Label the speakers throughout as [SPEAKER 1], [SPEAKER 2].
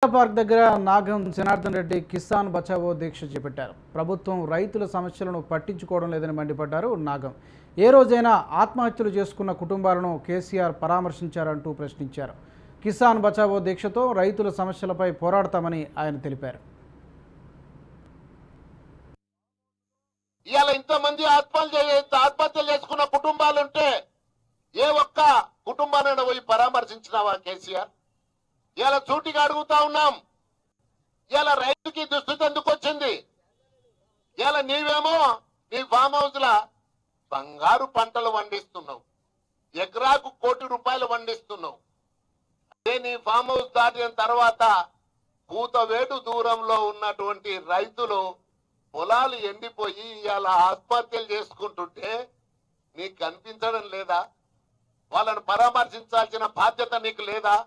[SPEAKER 1] Park దగ్గర నాగం జనార్దన్ రెడ్డి కిసాన్ బచావో దీక్ష చేపట్టారు. ప్రభుత్వం రైతుల సమస్యలను పట్టించుకోవడం లేదని మండిపడ్డారు నాగం. ఏ రోజైనా ఆత్మహత్యలు చేసుకున్న కుటుంబాలను కేసీఆర్ పరామర్శించారంటూ ప్రశ్నించారు. కిసాన్ బచావో దీక్షతో రైతుల సమస్యలపై పోరాడతామని ఆయన తెలిపారు.
[SPEAKER 2] ఇవాళ ఇంతమంది ఆత్మహత్యలు చేసుకున్న కుటుంబాలుంటే ఏ ఒక్క కుటుంబాన్ని పోయి పరామర్శించినావా కేసీఆర్? ఇలా సూటిగా అడుగుతా ఉన్నాం. ఇలా రైతుకి దుస్థితి ఎందుకు వచ్చింది? ఇలా నీవేమో నీ ఫామ్ హౌస్ లా బంగారు పంటలు పండిస్తున్నావు, ఎకరాకు ₹1,00,00,000 పండిస్తున్నావు. అదే నీ ఫామ్ హౌస్ దాటిన తర్వాత కూతవేటు దూరంలో ఉన్నటువంటి రైతులు పొలాలు ఎండిపోయి ఇలా ఆత్మహత్యలు చేసుకుంటుంటే నీకు కనిపించడం లేదా? వాళ్ళని పరామర్శించాల్సిన బాధ్యత నీకు లేదా?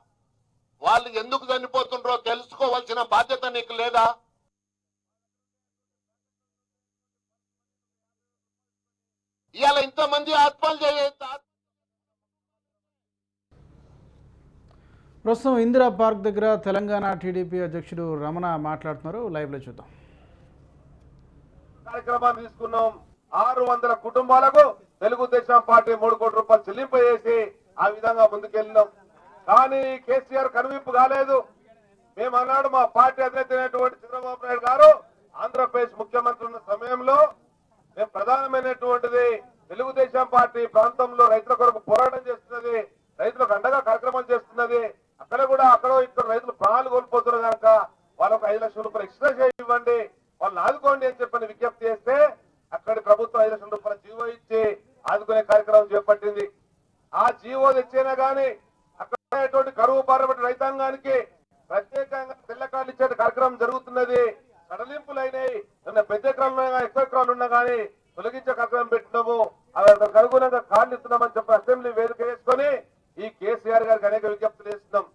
[SPEAKER 2] వాళ్ళు ఎందుకు చనిపోతుండ్రో తెలుసుకోవాల్సిన బాధ్యత నీకు లేదా? ఇవాళ ఇంతమంది ఆత్మహత్య
[SPEAKER 1] ప్రస్తుతం ఇందిరా పార్క్ దగ్గర తెలంగాణ టీడీపీ అధ్యక్షుడు రమణ మాట్లాడుతున్నారు. లైవ్ లో చూద్దాం.
[SPEAKER 3] కార్యక్రమాన్ని తీసుకున్నాం. 600 కుటుంబాలకు తెలుగుదేశం పార్టీ ₹3 కోట్ల చెల్లింపు చేసి ఆ విధంగా ముందుకెళ్ళినాం. కానీ కేసీఆర్ కనువింపు కాలేదు. మేము అన్నాడు మా పార్టీ అధినేత చంద్రబాబు నాయుడు గారు ఆంధ్రప్రదేశ్ ముఖ్యమంత్రి ఉన్న సమయంలో మేము ప్రధానమైనటువంటిది తెలుగుదేశం పార్టీ ప్రాంతంలో రైతుల కొరకు పోరాటం చేస్తున్నది, రైతులకు అండగా కార్యక్రమాలు చేస్తున్నది. అక్కడో ఇక్కడ రైతులు ప్రాణాలు కోల్పోతున్నారు కనుక వాళ్ళకు ₹5,00,000 ఎక్స్ట్రా ఇవ్వండి, వాళ్ళని ఆదుకోండి అని చెప్పని విజ్ఞప్తి చేస్తే అక్కడి ప్రభుత్వం ₹5,00,000 జీవో ఇచ్చి ఆదుకునే కార్యక్రమం చేపట్టింది. ఆ జీవో తెచ్చేనా గానీ అక్కడ కరువు బారబడి రైతాంగానికి ప్రత్యేకంగా తెల్ల కార్డు ఇచ్చే కార్యక్రమం జరుగుతున్నది. సడలింపులైనాయి. పెద్ద ఎకరాలు ఎక్కువ ఎకరాలు ఉన్నా కానీ తొలగించే కార్యక్రమం పెట్టినాము. అవి అనుగుణంగా కార్డు ఇస్తున్నామని చెప్పి అసెంబ్లీ వేదిక వేసుకొని ఈ కేసీఆర్ గారికి అనేక విజ్ఞప్తులు చేస్తున్నాం.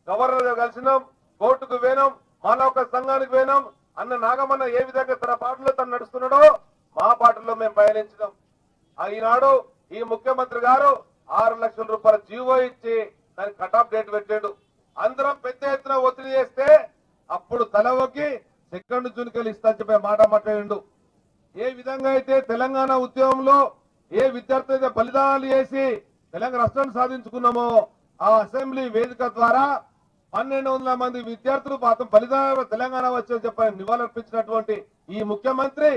[SPEAKER 3] గవర్నర్ గారు కలిసినాం, కోర్టుకు వేనాం, మానవ సంఘానికి వేనాం. అన్న నాగమన్న ఏ విధంగా తన పాటలో తను నడుస్తున్నాడో మా పాటల్లో మేము పయనించినాం. ఈనాడు ఈ ముఖ్యమంత్రి గారు ₹6,00,000 జీవో ఇచ్చి దానికి కటాఫ్ డేట్ పెట్టాడు. అందరం పెద్ద ఎత్తున ఒత్తిడి చేస్తే అప్పుడు తలవకి సెకండ్ జూన్కెళ్ళి ఇస్తా చెప్పే మాట మాట్లాడిండు. ఏ విధంగా అయితే తెలంగాణ ఉద్యమంలో ఏ విద్యార్థి అయితే బలిదానాలు చేసి తెలంగాణ రాష్ట్రాన్ని సాధించుకున్నామో ఆ అసెంబ్లీ వేదిక ద్వారా 1,200 మంది విద్యార్థులు పాతం బలిదానాలు తెలంగాణ వచ్చని చెప్పని నివాళులర్పించినటువంటి ఈ ముఖ్యమంత్రి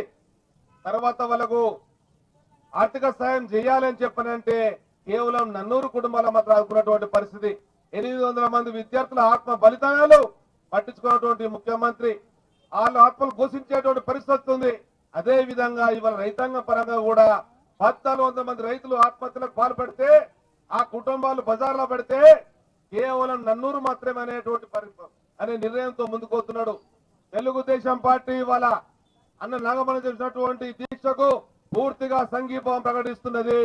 [SPEAKER 3] తర్వాత వాళ్ళకు ఆర్థిక సాయం చేయాలని చెప్పనంటే కేవలం నన్నూరు కుటుంబాల మాత్రం ఆదుకున్నటువంటి పరిస్థితి. 800 మంది విద్యార్థుల ఆత్మ బలిదానాలు పట్టించుకున్నటువంటి ముఖ్యమంత్రి వాళ్ళ ఆత్మలు ఘోషించేటువంటి పరిస్థితి ఉంది. అదే విధంగా ఇవాళ రైతాంగ పరంగా కూడా 1,400 మంది రైతులు ఆత్మహత్యలకు పాల్పడితే ఆ కుటుంబాలు బజార్లో పడితే కేవలం నన్నూరు మాత్రమే అనే నిర్ణయంతో ముందుకొస్తున్నాడు. తెలుగుదేశం పార్టీ ఇవాళ అన్న నాగమణ చేసినటువంటి దీక్షకు పూర్తిగా సంఘీభావం ప్రకటిస్తున్నది.